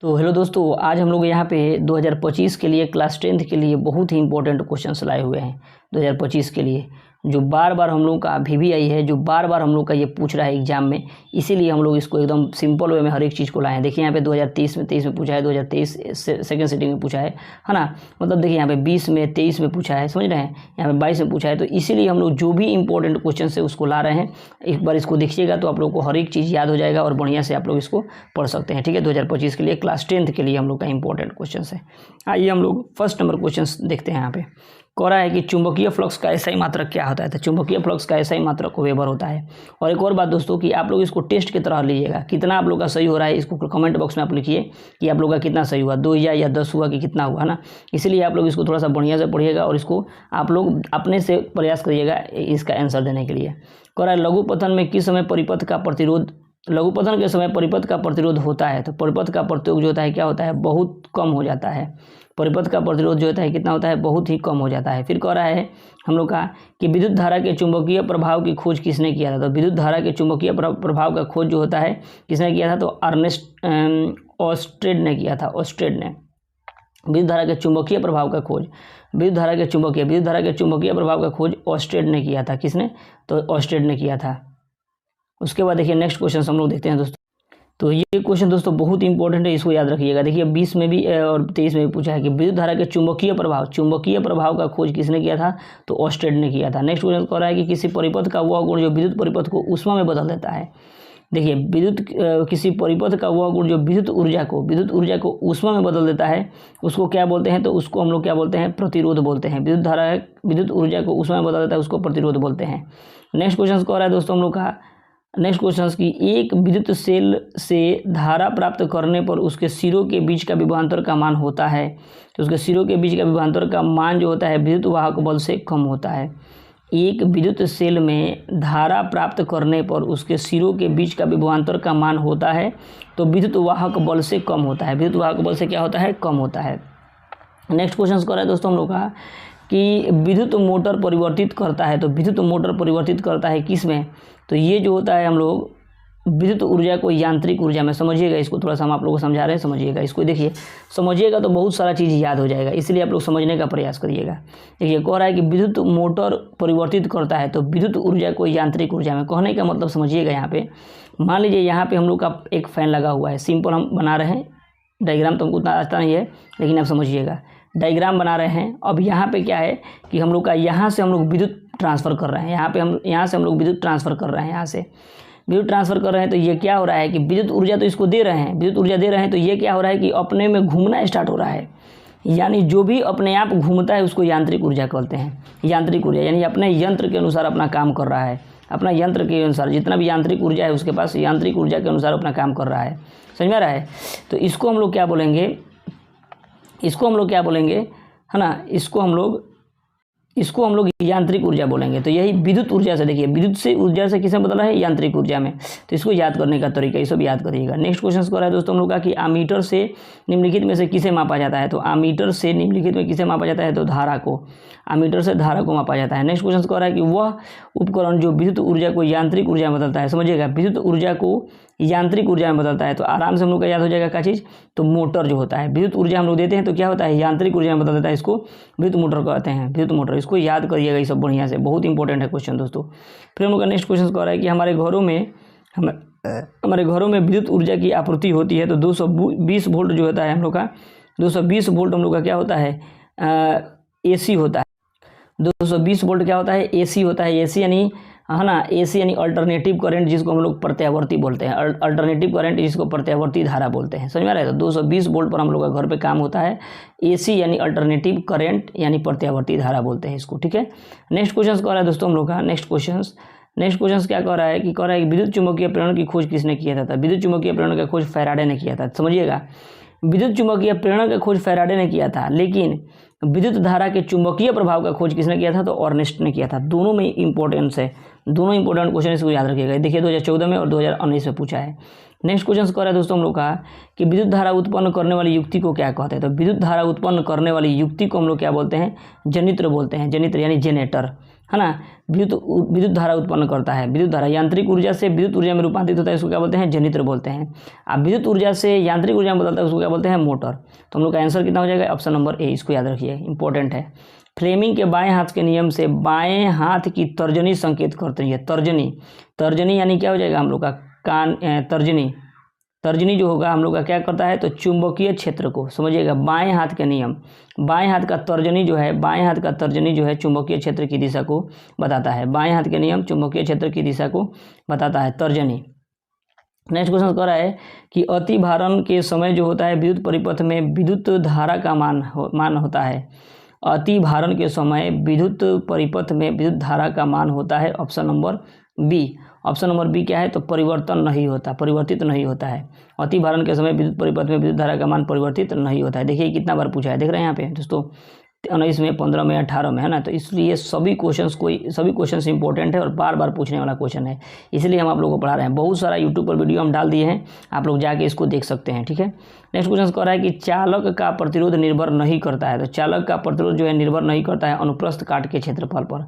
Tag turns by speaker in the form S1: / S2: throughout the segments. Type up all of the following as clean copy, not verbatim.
S1: तो हेलो दोस्तों, आज हम लोग यहाँ पे 2025 के लिए क्लास 10th के लिए बहुत ही इंपॉर्टेंट क्वेश्चंस लाए हुए हैं। 2025 के लिए जो बार बार हम लोग का VVI है, जो बार बार हम लोग का ये पूछ रहा है एग्जाम में, इसीलिए हम लोग इसको एकदम सिंपल वे में हर एक चीज़ को लाए हैं। देखिए यहाँ पे 2023 में पूछा है, 2023 सेकेंड सिटिंग में पूछा है ना। मतलब देखिए यहाँ पे 20 में, 23 में पूछा है, समझ रहे हैं, यहाँ पे 22 में पूछा है। तो इसीलिए हम लोग जो भी इंपॉर्टेंट क्वेश्चन है उसको ला रहे हैं। एक बार इसको देखिएगा तो आप लोग को हर एक चीज़ याद हो जाएगा और बढ़िया से आप लोग इसको पढ़ सकते हैं। ठीक है, 2025 के लिए क्लास 10th के लिए हम लोग का इंपॉर्टेंट क्वेश्चन है। आइए हम लोग फर्स्ट नंबर क्वेश्चन देखते हैं। यहाँ पे कह रहा है कि चुंबकीय फ्लक्स का एसआई मात्रक क्या होता है। तो चुंबकीय फ्लक्स का एसआई मात्रक वेबर होता है। और एक और बात दोस्तों कि आप लोग इसको टेस्ट की तरह लीजिएगा, कितना आप लोग का सही हो रहा है इसको कमेंट बॉक्स में आप लिखिए कि आप लोग का कितना सही हुआ, 2 या 10 हुआ कि कितना हुआ ना। इसलिए आप लोग इसको थोड़ा सा बढ़िया से पढ़िएगा और इसको आप लोग अपने से प्रयास करिएगा इसका आंसर देने के लिए। कह रहा है लघुपथन में किस समय परिपथ का प्रतिरोध, लघुपथन के समय परिपथ का प्रतिरोध होता है। तो परिपथ का प्रतिरोध जो होता है क्या होता है, बहुत कम हो जाता है। परिपथ का प्रतिरोध जो होता है कितना होता है, बहुत ही कम हो जाता है। फिर कह रहा है हम लोग का कि विद्युत धारा के चुंबकीय प्रभाव की खोज किसने किया था। तो विद्युत धारा के चुंबकीय प्रभाव का खोज जो होता है किसने किया था, तो अर्नेस्ट ऑस्टेड ने किया था। ऑस्टेड ने विद्युत धारा के चुंबकीय प्रभाव का खोज, विद्युत धारा के चुंबकीय प्रभाव का खोज ऑस्टेड ने किया था। किसने, तो ऑस्टेड ने किया था। उसके बाद देखिए नेक्स्ट क्वेश्चन हम लोग देखते हैं दोस्तों। तो ये क्वेश्चन दोस्तों बहुत इंपॉर्टेंट है, इसको याद रखिएगा। देखिए 20 में भी और 23 में भी पूछा है कि विद्युत धारा के चुंबकीय प्रभाव का खोज किसने किया था, तो ऑस्टेड ने किया था। नेक्स्ट क्वेश्चन कह रहा है कि किसी परिपथ का वह गुण जो विद्युत परिपथ को ऊष्मा में बदल देता है। देखिए किसी परिपथ का वह गुण जो विद्युत ऊर्जा को ऊष्मा में बदल देता है, उसको क्या बोलते हैं, तो उसको हम लोग क्या बोलते हैं, प्रतिरोध बोलते हैं। विद्युत ऊर्जा को ऊष्मा में बदल देता है, उसको प्रतिरोध बोलते हैं। नेक्स्ट क्वेश्चन कह रहा है दोस्तों हम लोग का, नेक्स्ट क्वेश्चन की एक विद्युत सेल से धारा प्राप्त करने पर उसके सिरों के बीच का विभवांतर का मान होता है। तो उसके सिरों के बीच का विभवांतर का मान जो होता है विद्युत वाहक बल से कम होता है। एक विद्युत सेल में धारा प्राप्त करने पर उसके सिरों के बीच का विभवांतर का मान होता है, तो विद्युत वाहक बल से कम होता है। विद्युत वाहक बल से क्या होता है, कम होता है। नेक्स्ट क्वेश्चन कर रहा है दोस्तों हम लोग का कि विद्युत मोटर परिवर्तित करता है। तो विद्युत मोटर परिवर्तित करता है किस में, तो ये जो होता है हम लोग विद्युत ऊर्जा को यांत्रिक ऊर्जा में। समझिएगा इसको, थोड़ा सा हम आप लोगों को समझा रहे हैं, समझिएगा इसको। देखिए समझिएगा तो बहुत सारा चीज़ याद हो जाएगा, इसलिए आप लोग समझने का प्रयास करिएगा। देखिए कह रहा है कि विद्युत मोटर परिवर्तित करता है तो विद्युत ऊर्जा को यांत्रिक ऊर्जा में। कहने का मतलब समझिएगा, यहाँ पे मान लीजिए यहाँ पे हम लोग का एक फ़ैन लगा हुआ है, सिंपल हम बना रहे हैं, डायग्राम तो हमको उतना आता नहीं है लेकिन आप समझिएगा, डायग्राम बना रहे हैं। अब यहाँ पे क्या है कि हम लोग का यहाँ से हम लोग विद्युत ट्रांसफ़र कर रहे हैं, यहाँ से हम लोग विद्युत ट्रांसफ़र कर रहे हैं, यहाँ से विद्युत ट्रांसफ़र कर रहे हैं। तो ये क्या हो रहा है कि विद्युत ऊर्जा तो इसको दे रहे हैं, विद्युत ऊर्जा दे रहे हैं, तो ये क्या हो रहा है कि अपने में घूमना स्टार्ट हो रहा है। यानी जो भी अपने आप घूमता है उसको यांत्रिक ऊर्जा कहते हैं। यांत्रिक ऊर्जा यानी अपने यंत्र के अनुसार अपना काम कर रहा है, अपना यंत्र के अनुसार जितना भी यांत्रिक ऊर्जा है उसके पास यांत्रिक ऊर्जा के अनुसार अपना काम कर रहा है। समझ में आ रहा है। तो इसको हम लोग क्या बोलेंगे, है ना, इसको हम लोग यांत्रिक ऊर्जा बोलेंगे। तो यही विद्युत ऊर्जा से, देखिए विद्युत से ऊर्जा से किसमें बदला है, यांत्रिक ऊर्जा में। तो इसको याद करने का तरीका, ये सब याद करिएगा। नेक्स्ट क्वेश्चन कह रहा है दोस्तों हम लोग का कि आमीटर से निम्नलिखित में से किसे मापा जाता है। तो आमीटर से निम्नलिखित में किसे मापा जाता है, तो धारा को। आमीटर से धारा को मापा जाता है। नेक्स्ट क्वेश्चन कह रहा है कि वह उपकरण जो विद्युत ऊर्जा को यांत्रिक ऊर्जा में बदलता है। समझिएगा, विद्युत ऊर्जा को यांत्रिक ऊर्जा में बदलता है, तो आराम से हम लोग का याद हो जाएगा क्या चीज़, तो मोटर जो होता है। विद्युत ऊर्जा हम लोग देते हैं तो क्या होता है, यांत्रिक ऊर्जा में बदल देता है, इसको विद्युत मोटर कहते हैं, विद्युत मोटर। इसको याद करिएगा, ये सब बढ़िया से, बहुत इंपॉर्टेंट है क्वेश्चन दोस्तों। फिर हम लोग का नेक्स्ट क्वेश्चन कह रहा है कि हमारे घरों में विद्युत ऊर्जा की आपूर्ति होती है। तो 220 वोल्ट जो होता है हम लोग का, 220 वोल्ट हम लोग का क्या होता है, AC होता है। 220 वोल्ट क्या होता है, AC होता है। AC यानी, है ना, AC यानी अल्टरनेटिव करंट, जिसको हम लोग प्रत्यावर्ती बोलते हैं। अल्टरनेटिव करंट जिसको प्रत्यावर्ती धारा बोलते हैं। समझ में आ रहा है। तो 220 वोल्ट पर हम लोग का घर पे काम होता है। AC यानी अल्टरनेटिव करंट यानी प्रत्यावर्ती धारा बोलते हैं इसको। ठीक है। नेक्स्ट क्वेश्चन कह रहा है दोस्तों हम लोग का, नेक्स्ट क्वेश्चन क्या कह रहा है कि विद्युत चुम्बकीय प्रेरण की खोज किसने किया था। विद्युत चुम्बकीय प्रेरण का खोज फैराडे ने किया था। समझिएगा, विद्युत चुम्बकीय प्रेरण का खोज फैराडे ने किया था, लेकिन विद्युत धारा के चुंबकीय प्रभाव का खोज किसने किया था, तो अर्नेस्ट ने किया था। दोनों में इंपॉर्टेंस है, दोनों इंपॉर्टेंट क्वेश्चन, इसको याद रखिएगा। देखिए 2014 में और 2019 में पूछा है। नेक्स्ट क्वेश्चन कह रहा है दोस्तों हम लोग का कि विद्युत धारा उत्पन्न करने वाली युक्ति को क्या कहते हैं। तो विद्युत धारा उत्पन्न करने वाली युक्ति को हम लोग क्या बोलते हैं, जनित्र बोलते हैं। जनित्र यानी जेनेटर, है ना, विद्युत धारा उत्पन्न करता है। विद्युत धारा यांत्रिक ऊर्जा से विद्युत ऊर्जा में रूपांतरित होता है, इसको क्या बोलते हैं, जनित्र बोलते हैं। अब विद्युत ऊर्जा से यांत्रिक ऊर्जा में बदलता है, उसको क्या बोलते हैं, मोटर। तो हम लोग का आंसर कितना हो जाएगा, ऑप्शन नंबर ए, इसको याद रखिए, इंपॉर्टेंट है। फ्लेमिंग के बाएं हाथ के नियम से बाएं हाथ की तर्जनी संकेत करती है। तर्जनी यानी क्या हो जाएगा हम लोग का तर्जनी जो होगा हम लोग का क्या करता है, तो चुंबकीय क्षेत्र को, समझिएगा, बाएं हाथ के नियम, बाएं हाथ का तर्जनी जो है चुंबकीय क्षेत्र की दिशा को बताता है। बाएं हाथ के नियम चुंबकीय क्षेत्र की दिशा को बताता है, तर्जनी। नेक्स्ट क्वेश्चन कह रहा है कि अति भारण के समय जो होता है विद्युत परिपथ में विद्युत धारा का मान होता है। अति भारण के समय विद्युत परिपथ में विद्युत धारा का मान होता है, option number B. Option number B क्या है, तो परिवर्तित नहीं होता है। अति भारण के समय विद्युत परिपथ में विद्युत धारा का मान परिवर्तित नहीं होता है। देखिए कितना बार पूछा है, देख रहे हैं यहाँ पे दोस्तों, 19 में, 15 में, 18 में, है ना। तो इसलिए सभी क्वेश्चंस इंपॉर्टेंट है और बार बार पूछने वाला क्वेश्चन है, इसलिए हम आप लोगों को पढ़ा रहे हैं। बहुत सारा यूट्यूब पर वीडियो हम डाल दिए हैं, आप लोग जाके इसको देख सकते हैं, ठीक है। नेक्स्ट क्वेश्चन कह रहा है कि चालक का प्रतिरोध निर्भर नहीं करता है। तो चालक का प्रतिरोध जो है निर्भर नहीं करता है अनुप्रस्थ काट के क्षेत्रफल पर।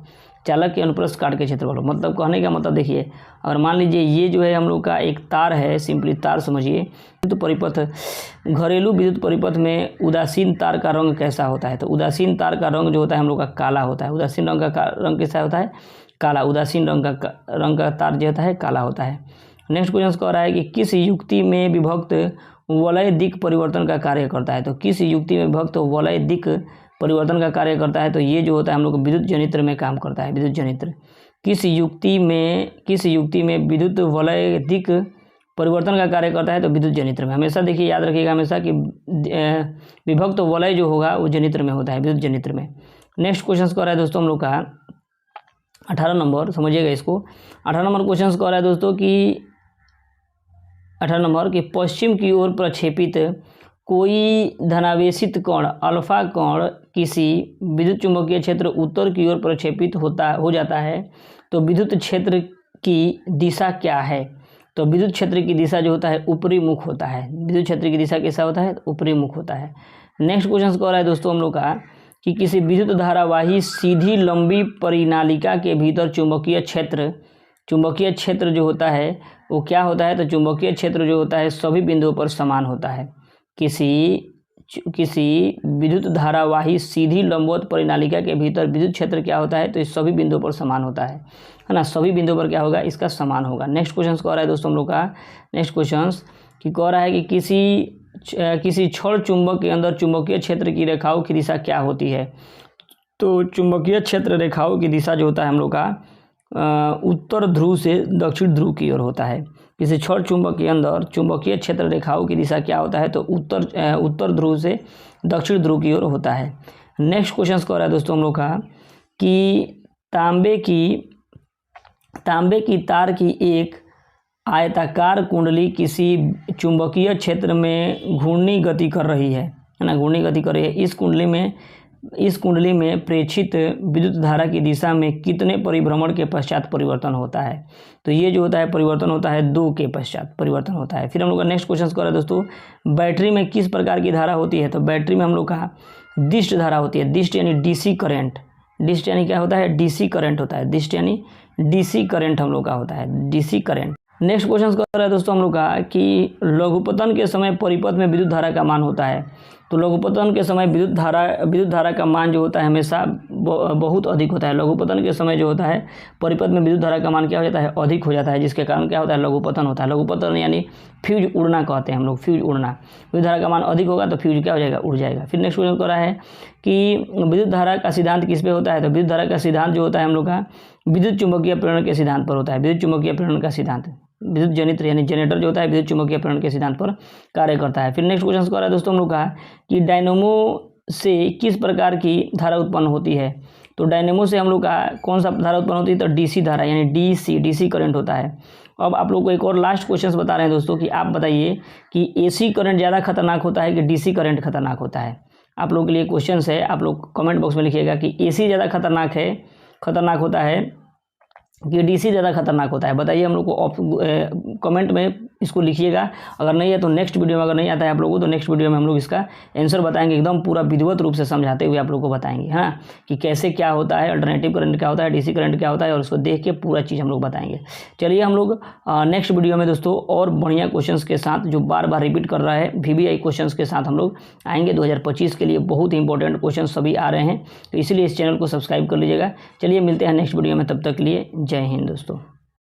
S1: चालक के अनुप्रस्थ काट के क्षेत्रफल, मतलब कहने का मतलब देखिए, अगर मान लीजिए ये जो है हम लोग का एक तार है, सिंपली तार समझिए, तो परिपथ, घरेलू विद्युत परिपथ में उदासीन तार का रंग कैसा होता है। तो उदासीन तार का रंग जो होता है हम लोग का काला होता है। उदासीन रंग का रंग कैसा होता है, काला। उदासीन रंग का तार जो होता है काला होता है। नेक्स्ट क्वेश्चन कह रहा है कि किस युक्ति में विभक्त वलय दिक् परिवर्तन का कार्य करता है। तो किस युक्ति में विभक्त वलय दिक् परिवर्तन का कार्य करता है, तो ये जो होता है हम लोग विद्युत जनित्र में काम करता है। विद्युत जनित्र किस युक्ति में विद्युत वलय दिक् परिवर्तन का कार्य करता है, तो विद्युत जनित्र में। हमेशा देखिए, याद रखिएगा हमेशा कि विभक्त वलय जो होगा वो जनित्र में होता है, विद्युत जनित्र में। नेक्स्ट क्वेश्चन कह रहा है दोस्तों हम लोग का 18 नंबर, समझिएगा इसको। 18 नंबर क्वेश्चन कह रहा है दोस्तों कि 18 नंबर कि पश्चिम की ओर प्रक्षेपित कोई धनावेशित कण अल्फा कण किसी विद्युत चुंबकीय क्षेत्र उत्तर की ओर प्रक्षेपित हो जाता है, तो विद्युत क्षेत्र की दिशा क्या है। तो विद्युत क्षेत्र की दिशा जो होता है ऊपरी मुख होता है। विद्युत क्षेत्र की दिशा कैसा होता है, ऊपरी मुख होता है। नेक्स्ट क्वेश्चन कह रहा है दोस्तों हम लोग का कि किसी विद्युत धारावाही सीधी लंबी परिनालिका के भीतर चुंबकीय क्षेत्र जो होता है वो क्या होता है, तो चुंबकीय क्षेत्र जो होता है सभी बिंदुओं पर समान होता है। किसी विद्युत धारावाही सीधी लंबवत परिनालिका के भीतर विद्युत क्षेत्र क्या होता है, तो इस सभी बिंदुओं पर समान होता है ना। सभी बिंदुओं पर क्या होगा, इसका समान होगा। नेक्स्ट क्वेश्चन कह रहा है दोस्तों हम लोग का, नेक्स्ट क्वेश्चन कि कह रहा है कि किसी छड़ चुंबक के अंदर चुंबकीय क्षेत्र की रेखाओं की दिशा क्या होती है। तो चुंबकीय क्षेत्र रेखाओं की दिशा जो होता है हम लोग का उत्तर ध्रुव से दक्षिण ध्रुव की ओर होता है। किसी छड़ चुंबक के अंदर चुंबकीय क्षेत्र रेखाओं की दिशा क्या होता है, तो उत्तर ध्रुव से दक्षिण ध्रुव की ओर होता है। नेक्स्ट क्वेश्चन कह रहा है दोस्तों हम लोग का कि तांबे की तार की एक आयताकार कुंडली किसी चुंबकीय क्षेत्र में घूर्णी गति कर रही है ना, घूर्णी गति कर रही है। इस कुंडली में प्रेषित विद्युत धारा की दिशा में कितने परिभ्रमण के पश्चात परिवर्तन होता है। तो ये जो होता है परिवर्तन होता है 2 के पश्चात परिवर्तन होता है। फिर हम लोग का नेक्स्ट क्वेश्चन कर रहे हैं दोस्तों, बैटरी में किस प्रकार की धारा होती है। तो बैटरी में हम लोग का दिष्ट धारा होती है। दिष्ट यानी डीसी करंट। दिष्ट यानी क्या होता है, डीसी करंट होता है। दिष्ट यानी डीसी करंट हम लोग का होता है, डीसी करंट। नेक्स्ट क्वेश्चन कर रहा है दोस्तों हम लोग का कि लघुपतन के समय परिपथ में विद्युत धारा का मान होता है। तो लघुपतन के समय विद्युत धारा का मान जो होता है हमेशा बहुत अधिक होता है। लघुपतन के समय जो होता है परिपथ में विद्युत धारा का मान क्या हो जाता है, अधिक हो जाता है, जिसके कारण क्या होता है, लघुपतन होता है। लघुपतन यानी फ्यूज उड़ना कहते हैं हम लोग, फ्यूज उड़ना। विद्युत धारा का मान अधिक होगा तो फ्यूज क्या हो जाएगा, उड़ जाएगा। फिर नेक्स्ट क्वेश्चन कर रहा है कि विद्युत धारा का सिद्धांत किस पे होता है। तो विद्युत धारा का सिद्धांत जो होता है हम लोग का विद्युत चुंबकीय प्रेरण के सिद्धांत पर होता है। विद्युत चुंबकीय प्रेरण का सिद्धांत, विद्युत जनित्र यानी जनरेटर जो होता है विद्युत चुंबकीय प्रेरण के सिद्धांत पर कार्य करता है। फिर नेक्स्ट क्वेश्चन कर रहा है दोस्तों हम लोग का कि डायनेमो से किस प्रकार की धारा उत्पन्न होती है। तो डायनेमो से हम लोग का कौन सा धारा उत्पन्न होती है, तो डीसी धारा यानी डीसी करंट होता है। अब आप लोग को एक और लास्ट क्वेश्चन बता रहे हैं दोस्तों कि आप बताइए कि एसी करंट ज़्यादा खतरनाक होता है कि डीसी करंट खतरनाक होता है। आप लोग के लिए क्वेश्चन है, आप लोग कमेंट बॉक्स में लिखिएगा कि एसी ज़्यादा खतरनाक होता है कि डीसी ज़्यादा खतरनाक होता है। बताइए हम लोग को कमेंट में इसको लिखिएगा। अगर नहीं है तो नेक्स्ट वीडियो में, अगर नहीं आता है आप लोगों को तो नेक्स्ट वीडियो में हम लोग इसका आंसर बताएंगे, एकदम पूरा विधिवत रूप से समझाते हुए आप लोगों को बताएंगे, है ना, कि कैसे क्या होता है, अल्टरनेटिव करंट क्या होता है, डीसी करंट क्या होता है, और उसको देख के पूरा चीज़ हम लोग बताएंगे। चलिए हम लोग नेक्स्ट वीडियो में दोस्तों और बढ़िया क्वेश्चंस के साथ, जो बार बार रिपीट कर रहा है, VBI क्वेश्चंस के साथ हम लोग आएंगे। 2025 के लिए बहुत ही इंपॉर्टेंट क्वेश्चन सभी आ रहे हैं, तो इसलिए इस चैनल को सब्सक्राइब कर लीजिएगा। चलिए मिलते हैं नेक्स्ट वीडियो में, तब तक के लिए जय हिंद दोस्तों।